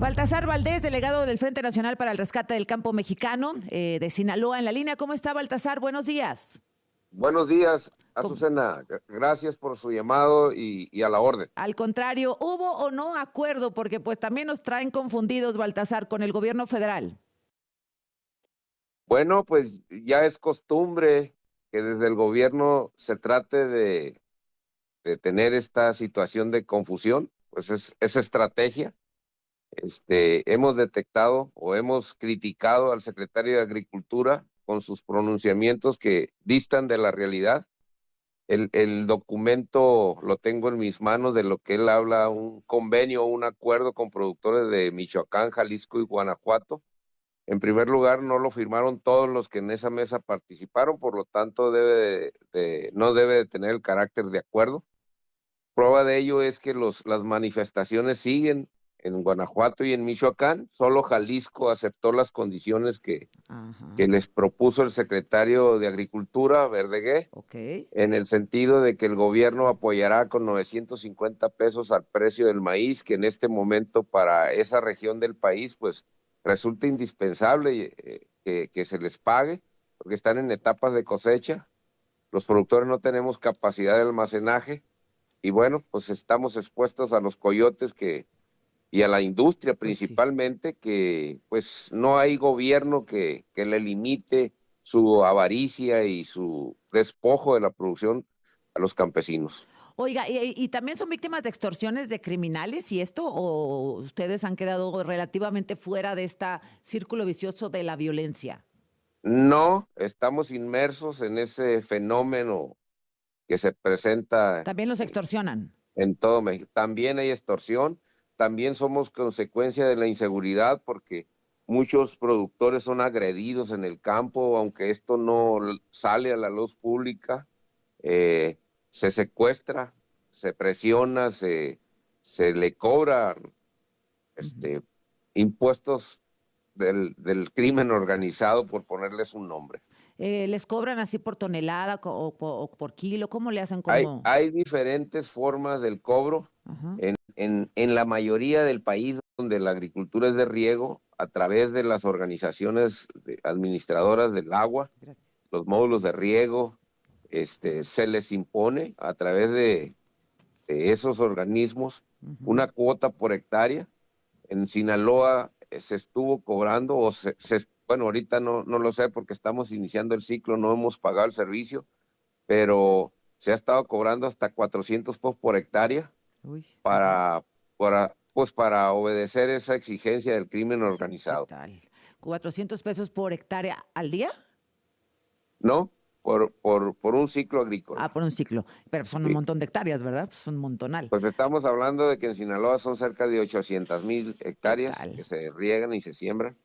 Baltasar Valdés, delegado del Frente Nacional para el Rescate del Campo Mexicano de Sinaloa en la línea. ¿Cómo está, Baltasar? Buenos días. Buenos días, ¿Cómo? Azucena. Gracias por su llamado y a la orden. Al contrario, ¿hubo o no acuerdo? Porque pues también nos traen confundidos, Baltasar, con el gobierno federal. Bueno, pues ya es costumbre que desde el gobierno se trate de tener esta situación de confusión, pues es estrategia. Hemos detectado o hemos criticado al secretario de Agricultura con sus pronunciamientos que distan de la realidad. El documento lo tengo en mis manos de lo que él habla, un convenio, un acuerdo con productores de Michoacán, Jalisco y Guanajuato. En primer lugar, no lo firmaron todos los que en esa mesa participaron, por lo tanto no debe de tener el carácter de acuerdo. Prueba de ello es que las manifestaciones siguen en Guanajuato y en Michoacán. Solo Jalisco aceptó las condiciones Ajá, que les propuso el secretario de Agricultura, Verdegué, ok. en el sentido de que el gobierno apoyará con 950 pesos al precio del maíz, que en este momento para esa región del país, pues resulta indispensable que se les pague, porque están en etapas de cosecha, los productores no tenemos capacidad de almacenaje, y bueno, pues estamos expuestos a los coyotes y a la industria Pues sí. principalmente, que pues no hay gobierno que le limite su avaricia y su despojo de la producción a los campesinos. Oiga, ¿y también son víctimas de extorsiones de criminales y esto? ¿O ustedes han quedado relativamente fuera de este círculo vicioso de la violencia? No estamos inmersos en ese fenómeno que se presenta También los extorsionan. en todo México. También hay extorsión, también somos consecuencia de la inseguridad porque muchos productores son agredidos en el campo, aunque esto no sale a la luz pública, se secuestra, se presiona, se le cobra Ujú. este, impuestos del crimen organizado, por ponerles un nombre. ¿Les cobran así por tonelada o por kilo? ¿Cómo le hacen como? Hay diferentes formas del cobro. Ajá. En la mayoría del país donde la agricultura es de riego, a través de las organizaciones administradoras del agua, Gracias. los módulos de riego, se les impone a través de esos organismos Ujú. una cuota por hectárea. En Sinaloa se estuvo cobrando, bueno, ahorita no lo sé porque estamos iniciando el ciclo, no hemos pagado el servicio, pero se ha estado cobrando hasta 400 pesos por hectárea Uy, ujú. para obedecer esa exigencia del crimen ¿Qué organizado, tal? ¿400 pesos por hectárea al día? ¿no? Por un ciclo agrícola. Ah, por un ciclo. Pero son un Sí. montón de hectáreas, ¿verdad? Pues un montonal. Pues estamos hablando de que en Sinaloa son cerca de 800,000 ¿Qué hectáreas tal? que se riegan y se siembran.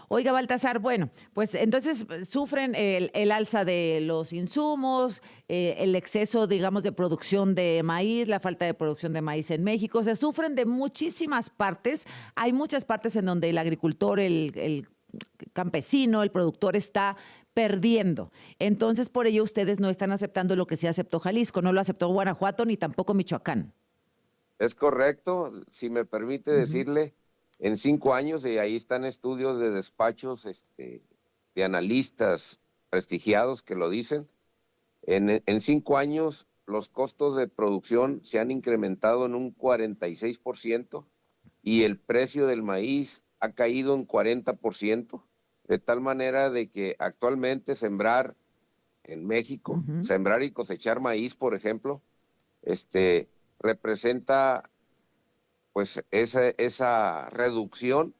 Oiga, Baltasar, bueno, pues entonces sufren el alza de los insumos, el exceso, digamos, de producción de maíz, la falta de producción de maíz en México. Se sufren de muchísimas partes. Hay muchas partes en donde el agricultor, el campesino, el productor está perdiendo. Entonces, por ello, ustedes no están aceptando lo que sí aceptó Jalisco, no lo aceptó Guanajuato ni tampoco Michoacán. Es correcto, si me permite Ujú. decirle, en 5 años, y ahí están estudios de despachos de analistas prestigiados que lo dicen, en 5 años los costos de producción se han incrementado en un 46% y el precio del maíz ha caído en 40%, de tal manera de que actualmente sembrar en México, Ujú. sembrar y cosechar maíz, por ejemplo, este, representa pues esa reducción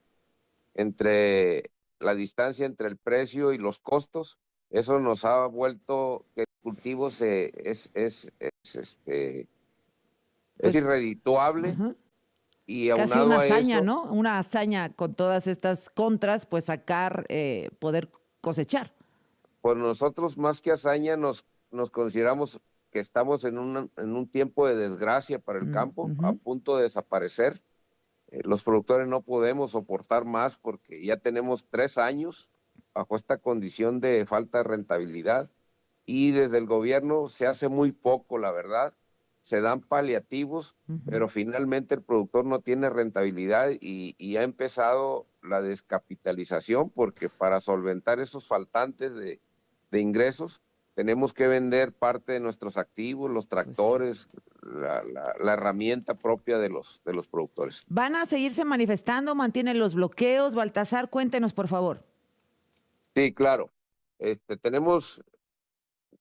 entre la distancia entre el precio y los costos. Eso nos ha vuelto que el cultivo es Pues, irredituable, ajá. y Casi aunado una a hazaña, eso, ¿no? Una hazaña con todas estas contras, pues sacar, poder cosechar. pues nosotros más que hazaña nos consideramos que estamos en un tiempo de desgracia para el Mm, campo, a ujú. punto de desaparecer. Los productores no podemos soportar más porque ya tenemos 3 años bajo esta condición de falta de rentabilidad y desde el gobierno se hace muy poco, la verdad. se dan paliativos, pero finalmente el productor no tiene rentabilidad y ha empezado la descapitalización, porque para solventar esos faltantes de ingresos tenemos que vender parte de nuestros activos, los Pues sí. tractores, la herramienta propia de los productores. ¿Van a seguirse manifestando? ¿Mantienen los bloqueos? Baltasar, cuéntenos, por favor. Sí, claro. Tenemos,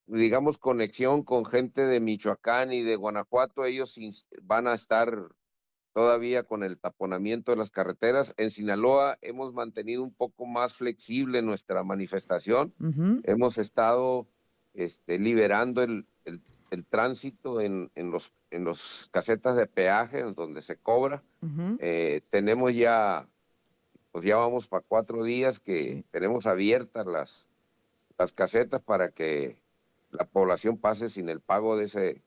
digamos, conexión con gente de Michoacán y de Guanajuato. Ellos van a estar todavía con el taponamiento de las carreteras. En Sinaloa hemos mantenido un poco más flexible nuestra manifestación. Hemos estado liberando el tránsito en los casetas de peaje, en donde se cobra. Tenemos ya, pues ya vamos para 4 días que tenemos abiertas las casetas para que la población pase sin el pago de ese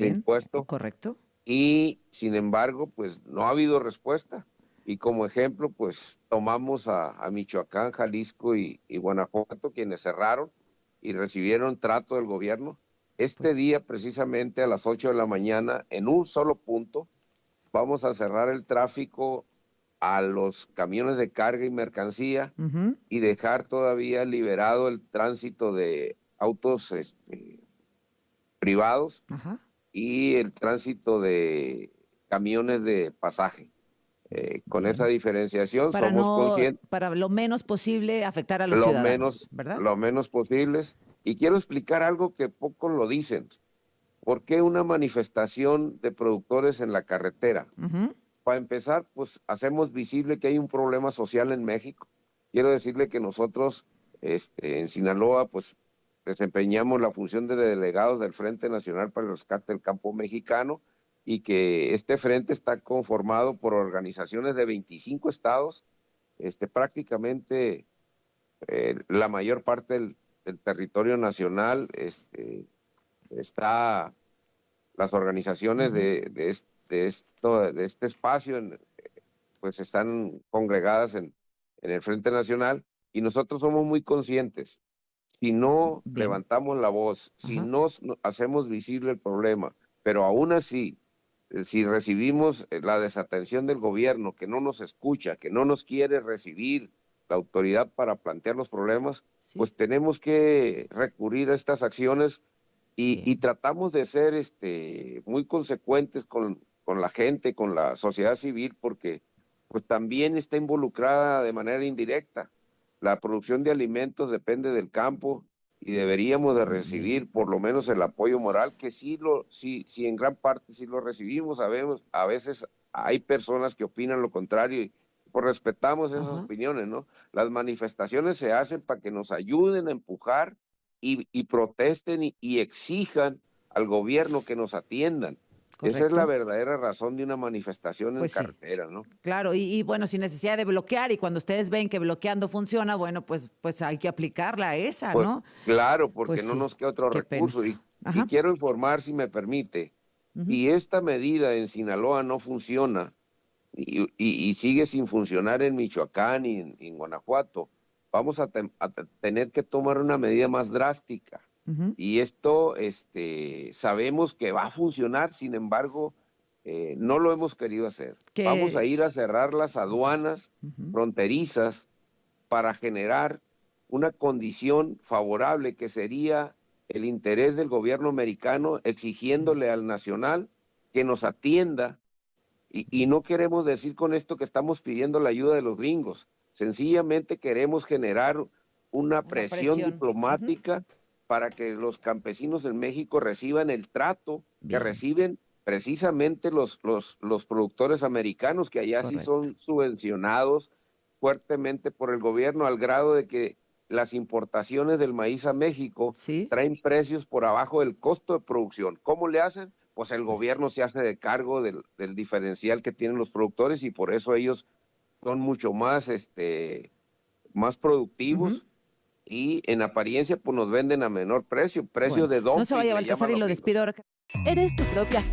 impuesto. Correcto. Y sin embargo, pues no ha habido respuesta. Y como ejemplo, pues tomamos a Michoacán, Jalisco y Guanajuato, quienes cerraron y recibieron trato del gobierno. Día, precisamente a las 8 de la mañana, en un solo punto, vamos a cerrar el tráfico a los camiones de carga y mercancía y dejar todavía liberado el tránsito de autos privados y el tránsito de camiones de pasaje. Con esa diferenciación somos conscientes. Para lo menos posible afectar a los ciudadanos, ¿verdad? Lo menos posibles. Y quiero explicar algo que pocos lo dicen. ¿Por qué una manifestación de productores en la carretera? Para empezar, pues hacemos visible que hay un problema social en México. Quiero decirle que nosotros en Sinaloa, pues desempeñamos la función de delegados del Frente Nacional para el Rescate del Campo Mexicano, y que este frente está conformado por organizaciones de 25 estados, prácticamente la mayor parte del territorio nacional, está las organizaciones de este espacio, pues están congregadas en el Frente Nacional, y nosotros somos muy conscientes. Si no levantamos la voz, si no hacemos visible el problema, pero aún así, si recibimos la desatención del gobierno, que no nos escucha, que no nos quiere recibir la autoridad para plantear los problemas, pues tenemos que recurrir a estas acciones y tratamos de ser muy consecuentes con la gente, con la sociedad civil, porque pues también está involucrada de manera indirecta. La producción de alimentos depende del campo y deberíamos de recibir por lo menos el apoyo moral, que sí en gran parte sí lo recibimos. Sabemos, a veces hay personas que opinan lo contrario y pues respetamos esas opiniones, ¿no? Las manifestaciones se hacen para que nos ayuden a empujar y protesten y exijan al gobierno que nos atiendan. Correcto. Esa es la verdadera razón de una manifestación Pues en carretera, ¿no? Claro, y bueno, sin necesidad de bloquear, y cuando ustedes ven que bloqueando funciona, bueno, pues hay que aplicarla a esa, Pues, ¿no? claro, porque Pues no sí, nos queda otro qué pena. recurso. Y quiero informar, si me permite, y esta medida en Sinaloa no funciona y sigue sin funcionar en Michoacán y en Guanajuato, vamos a tener que tomar una medida más drástica. Y esto sabemos que va a funcionar, sin embargo, no lo hemos querido hacer. Vamos a ir a cerrar las aduanas fronterizas para generar una condición favorable, que sería el interés del gobierno americano exigiéndole al nacional que nos atienda. Y no queremos decir con esto que estamos pidiendo la ayuda de los gringos. Sencillamente queremos generar una presión diplomática para que los campesinos en México reciban el trato que reciben precisamente los productores americanos, que allá sí son subvencionados fuertemente por el gobierno, al grado de que las importaciones del maíz a México traen precios por abajo del costo de producción. ¿Cómo le hacen? Pues el gobierno se hace de cargo del diferencial que tienen los productores, y por eso ellos son mucho más, más productivos, y en apariencia pues nos venden a menor precio, precios de dumping. No se vaya a Baltasar y lo despido ahora. Eres tu propia